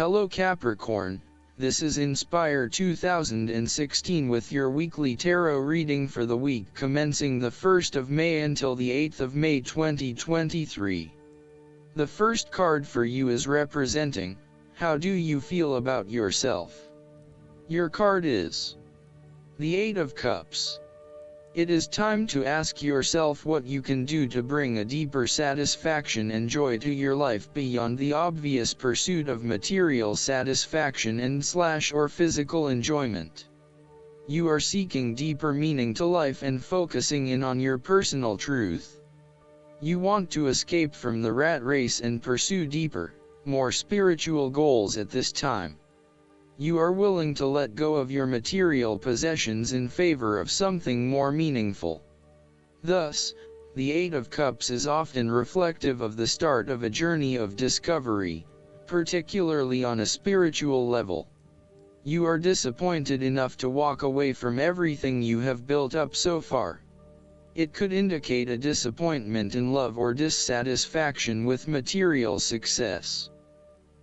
Hello Capricorn, this is Inspire 2016 with your weekly tarot reading for the week commencing the 1st of May until the 8th of May 2023. The first card for you is representing, how do you feel about yourself? Your card is the 8 of Cups. It is time to ask yourself what you can do to bring a deeper satisfaction and joy to your life beyond the obvious pursuit of material satisfaction and/or physical enjoyment. You are seeking deeper meaning to life and focusing in on your personal truth. You want to escape from the rat race and pursue deeper, more spiritual goals at this time. You are willing to let go of your material possessions in favor of something more meaningful. Thus, the 8 of Cups is often reflective of the start of a journey of discovery, particularly on a spiritual level. You are disappointed enough to walk away from everything you have built up so far. It could indicate a disappointment in love or dissatisfaction with material success.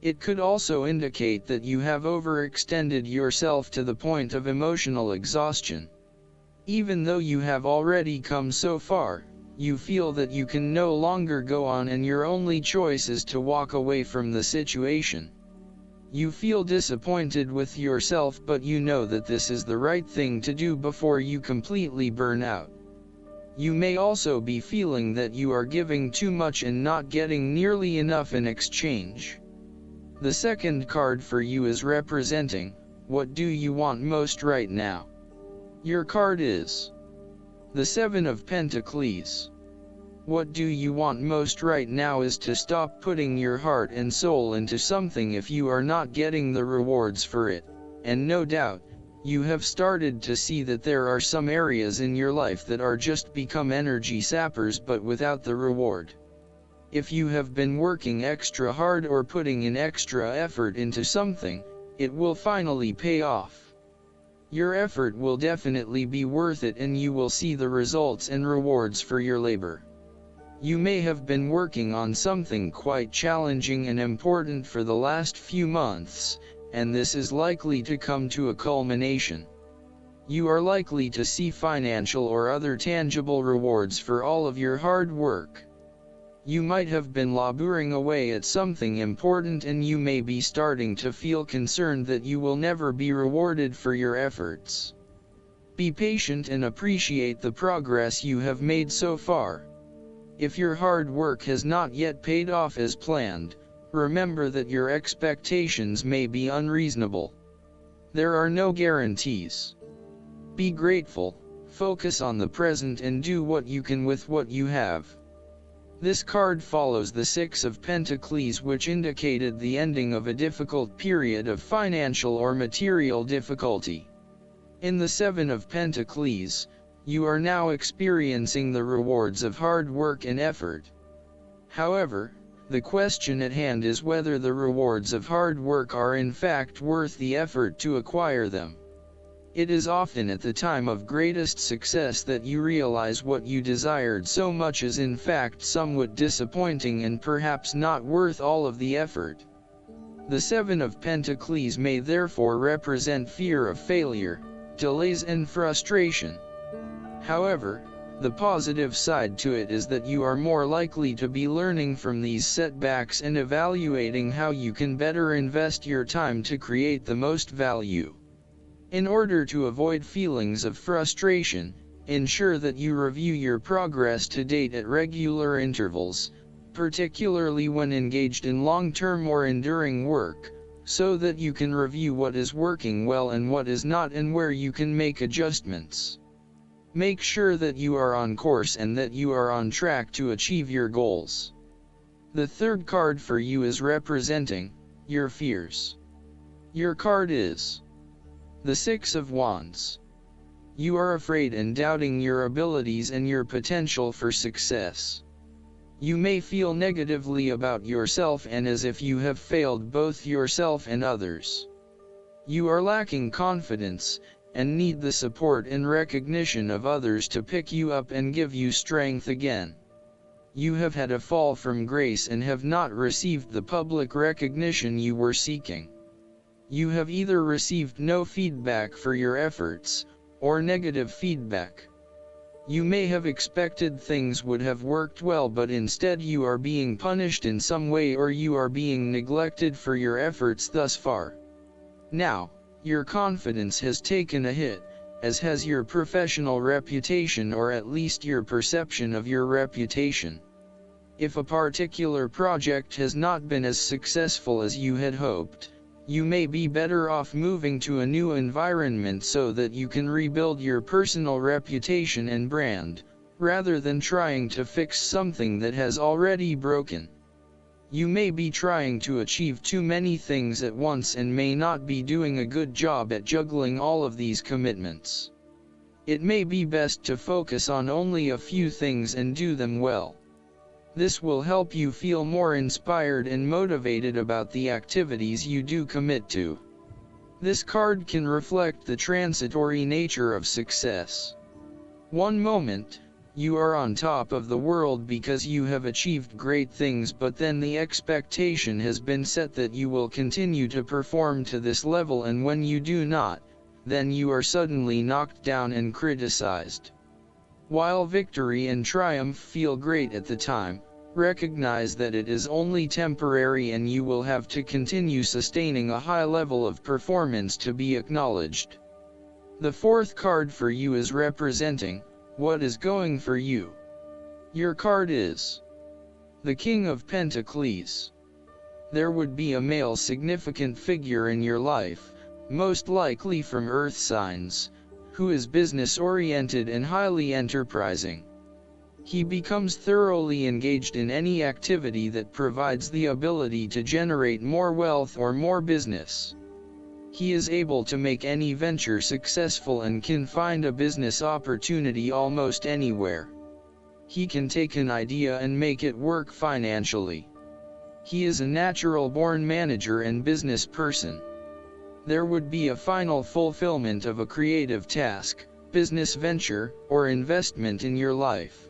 It could also indicate that you have overextended yourself to the point of emotional exhaustion. Even though you have already come so far, you feel that you can no longer go on and your only choice is to walk away from the situation. You feel disappointed with yourself, but you know that this is the right thing to do before you completely burn out. You may also be feeling that you are giving too much and not getting nearly enough in exchange. The second card for you is representing, what do you want most right now? Your card is the 7 of Pentacles. What do you want most right now is to stop putting your heart and soul into something if you are not getting the rewards for it, and no doubt, you have started to see that there are some areas in your life that are just become energy sappers but without the reward. If you have been working extra hard or putting in extra effort into something, it will finally pay off. Your effort will definitely be worth it and you will see the results and rewards for your labor. You may have been working on something quite challenging and important for the last few months, and this is likely to come to a culmination. You are likely to see financial or other tangible rewards for all of your hard work. You might have been laboring away at something important and you may be starting to feel concerned that you will never be rewarded for your efforts. Be patient and appreciate the progress you have made so far. If your hard work has not yet paid off as planned, remember that your expectations may be unreasonable. There are no guarantees. Be grateful, focus on the present and do what you can with what you have. This card follows the 6 of Pentacles, which indicated the ending of a difficult period of financial or material difficulty. In the 7 of Pentacles, you are now experiencing the rewards of hard work and effort. However, the question at hand is whether the rewards of hard work are in fact worth the effort to acquire them. It is often at the time of greatest success that you realize what you desired so much is in fact somewhat disappointing and perhaps not worth all of the effort. The 7 of Pentacles may therefore represent fear of failure, delays and frustration. However, the positive side to it is that you are more likely to be learning from these setbacks and evaluating how you can better invest your time to create the most value. In order to avoid feelings of frustration, ensure that you review your progress to date at regular intervals, particularly when engaged in long-term or enduring work, so that you can review what is working well and what is not and where you can make adjustments. Make sure that you are on course and that you are on track to achieve your goals. The third card for you is representing your fears. Your card is the 6 of Wands. You are afraid and doubting your abilities and your potential for success. You may feel negatively about yourself and as if you have failed both yourself and others. You are lacking confidence, and need the support and recognition of others to pick you up and give you strength again. You have had a fall from grace and have not received the public recognition you were seeking. You have either received no feedback for your efforts, or negative feedback. You may have expected things would have worked well, but instead you are being punished in some way, or you are being neglected for your efforts thus far. Now, your confidence has taken a hit, as has your professional reputation, or at least your perception of your reputation. If a particular project has not been as successful as you had hoped, you may be better off moving to a new environment so that you can rebuild your personal reputation and brand, rather than trying to fix something that has already broken. You may be trying to achieve too many things at once and may not be doing a good job at juggling all of these commitments. It may be best to focus on only a few things and do them well. This will help you feel more inspired and motivated about the activities you do commit to. This card can reflect the transitory nature of success. One moment, you are on top of the world because you have achieved great things, but then the expectation has been set that you will continue to perform to this level, and when you do not, then you are suddenly knocked down and criticized. While victory and triumph feel great at the time, recognize that it is only temporary and you will have to continue sustaining a high level of performance to be acknowledged. The fourth card for you is representing what is going for you. Your card is the King of Pentacles. There would be a male significant figure in your life, most likely from earth signs, who is business-oriented and highly enterprising. He becomes thoroughly engaged in any activity that provides the ability to generate more wealth or more business. He is able to make any venture successful and can find a business opportunity almost anywhere. He can take an idea and make it work financially. He is a natural-born manager and business person. There would be a final fulfillment of a creative task, business venture, or investment in your life.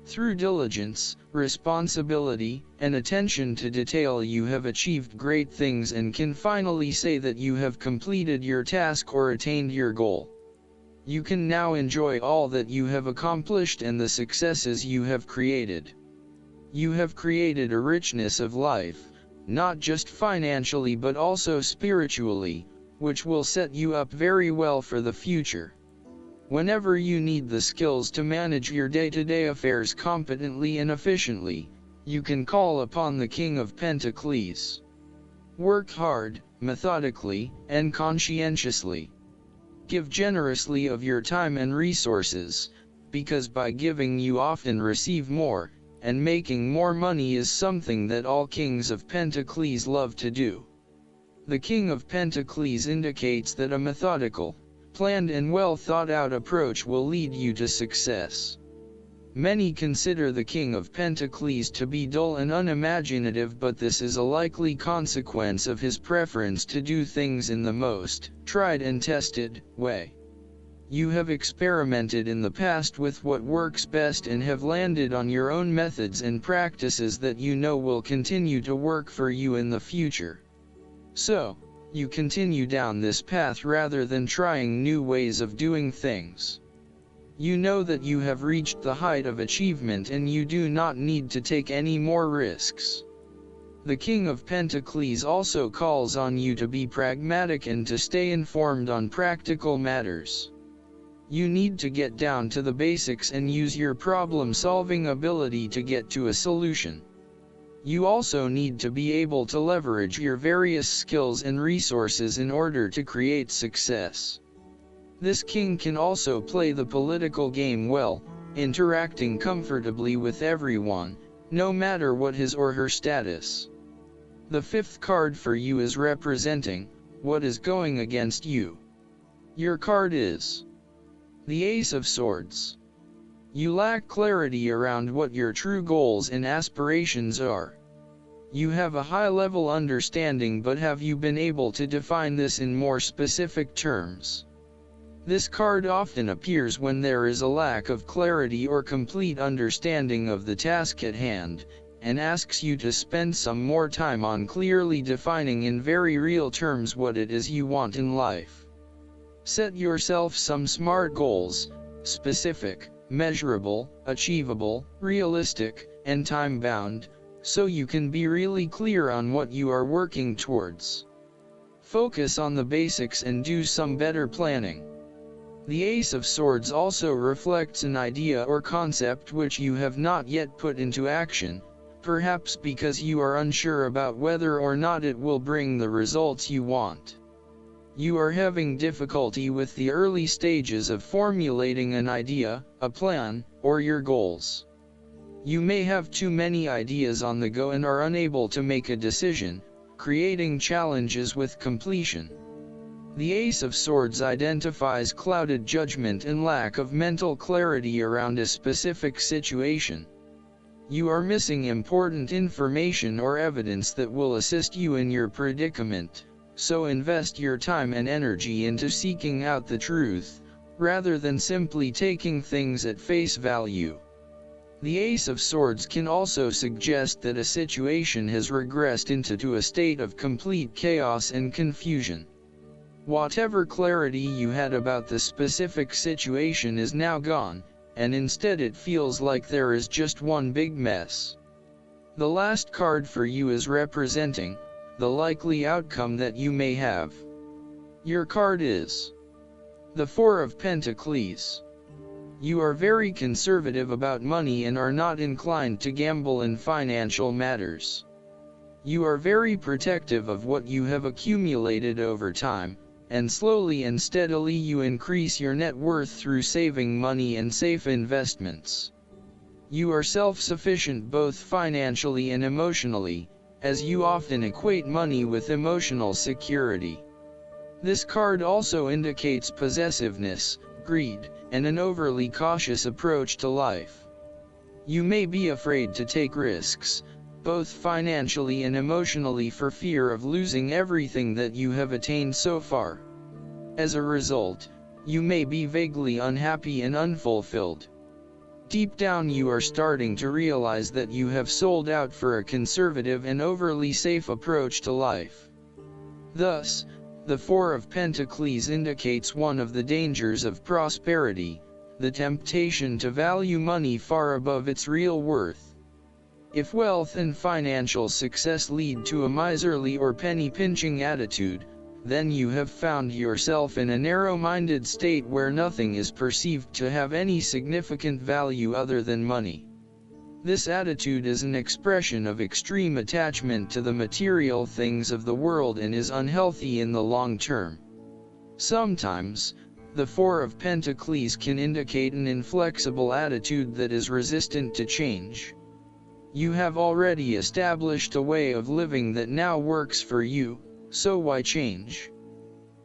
Through diligence, responsibility, and attention to detail, you have achieved great things and can finally say that you have completed your task or attained your goal. You can now enjoy all that you have accomplished and the successes you have created. You have created a richness of life, not just financially but also spiritually, which will set you up very well for the future. Whenever you need the skills to manage your day-to-day affairs competently and efficiently, you can call upon the King of Pentacles. Work hard, methodically, and conscientiously. Give generously of your time and resources, because by giving you often receive more, and making more money is something that all Kings of Pentacles love to do. The King of Pentacles indicates that a methodical, planned and well thought out approach will lead you to success. Many consider the King of Pentacles to be dull and unimaginative, but this is a likely consequence of his preference to do things in the most tried and tested way. You have experimented in the past with what works best and have landed on your own methods and practices that you know will continue to work for you in the future. So, you continue down this path rather than trying new ways of doing things. You know that you have reached the height of achievement and you do not need to take any more risks. The King of Pentacles also calls on you to be pragmatic and to stay informed on practical matters. You need to get down to the basics and use your problem-solving ability to get to a solution. You also need to be able to leverage your various skills and resources in order to create success. This king can also play the political game well, interacting comfortably with everyone, no matter what his or her status. The fifth card for you is representing what is going against you. Your card is the Ace of Swords. You lack clarity around what your true goals and aspirations are. You have a high-level understanding, but have you been able to define this in more specific terms? This card often appears when there is a lack of clarity or complete understanding of the task at hand, and asks you to spend some more time on clearly defining in very real terms what it is you want in life. Set yourself some SMART goals: specific, measurable, achievable, realistic, and time-bound, so you can be really clear on what you are working towards. Focus on the basics and do some better planning. The Ace of Swords also reflects an idea or concept which you have not yet put into action, perhaps because you are unsure about whether or not it will bring the results you want. You are having difficulty with the early stages of formulating an idea, a plan, or your goals. You may have too many ideas on the go and are unable to make a decision, creating challenges with completion. The Ace of Swords identifies clouded judgment and lack of mental clarity around a specific situation. You are missing important information or evidence that will assist you in your predicament, so invest your time and energy into seeking out the truth, rather than simply taking things at face value. The Ace of Swords can also suggest that a situation has regressed into a state of complete chaos and confusion. Whatever clarity you had about the specific situation is now gone, and instead it feels like there is just one big mess. The last card for you is representing the likely outcome that you may have. Your card is the Four of Pentacles. You are very conservative about money and are not inclined to gamble in financial matters. You are very protective of what you have accumulated over time, and slowly and steadily you increase your net worth through saving money and safe investments. You are self-sufficient both financially and emotionally, as you often equate money with emotional security. This card also indicates possessiveness, greed, and an overly cautious approach to life. You may be afraid to take risks, both financially and emotionally, for fear of losing everything that you have attained so far. As a result, you may be vaguely unhappy and unfulfilled. Deep down you are starting to realize that you have sold out for a conservative and overly safe approach to life. Thus, the Four of Pentacles indicates one of the dangers of prosperity, the temptation to value money far above its real worth. If wealth and financial success lead to a miserly or penny-pinching attitude, then you have found yourself in a narrow-minded state where nothing is perceived to have any significant value other than money. This attitude is an expression of extreme attachment to the material things of the world and is unhealthy in the long term. Sometimes, the Four of Pentacles can indicate an inflexible attitude that is resistant to change. You have already established a way of living that now works for you, so why change?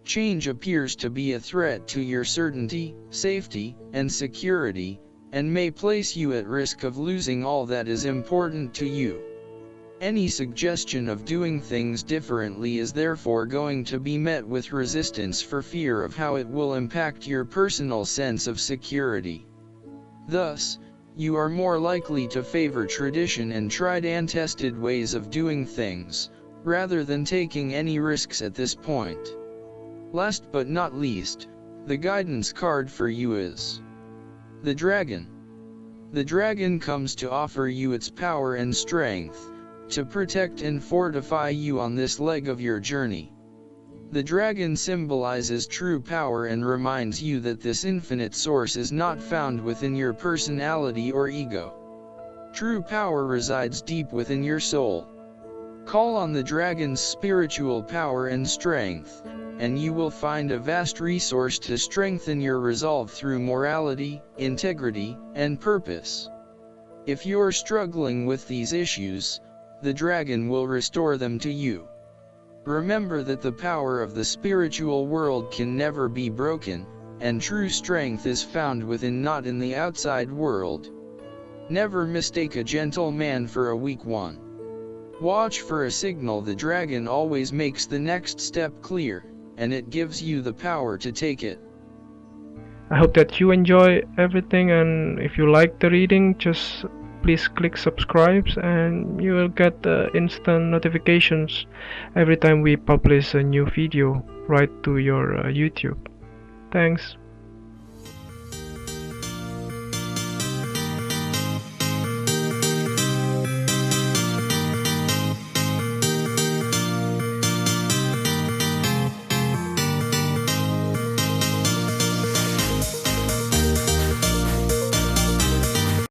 Change appears to be a threat to your certainty, safety, and security, and may place you at risk of losing all that is important to you. Any suggestion of doing things differently is therefore going to be met with resistance for fear of how it will impact your personal sense of security. Thus, you are more likely to favor tradition and tried and tested ways of doing things, rather than taking any risks at this point. Last but not least, the guidance card for you is the Dragon. The Dragon comes to offer you its power and strength, to protect and fortify you on this leg of your journey. The dragon symbolizes true power and reminds you that this infinite source is not found within your personality or ego. True power resides deep within your soul. Call on the dragon's spiritual power and strength, and you will find a vast resource to strengthen your resolve through morality, integrity, and purpose. If you're struggling with these issues, the dragon will restore them to you. Remember that the power of the spiritual world can never be broken, and true strength is found within, not in the outside world. Never mistake a gentle man for a weak one. Watch for a signal. The dragon always makes the next step clear, and it gives you the power to take it. I hope that you enjoy everything, and if you like the reading, just please click subscribe, and you will get instant notifications every time we publish a new video right to your YouTube. Thanks.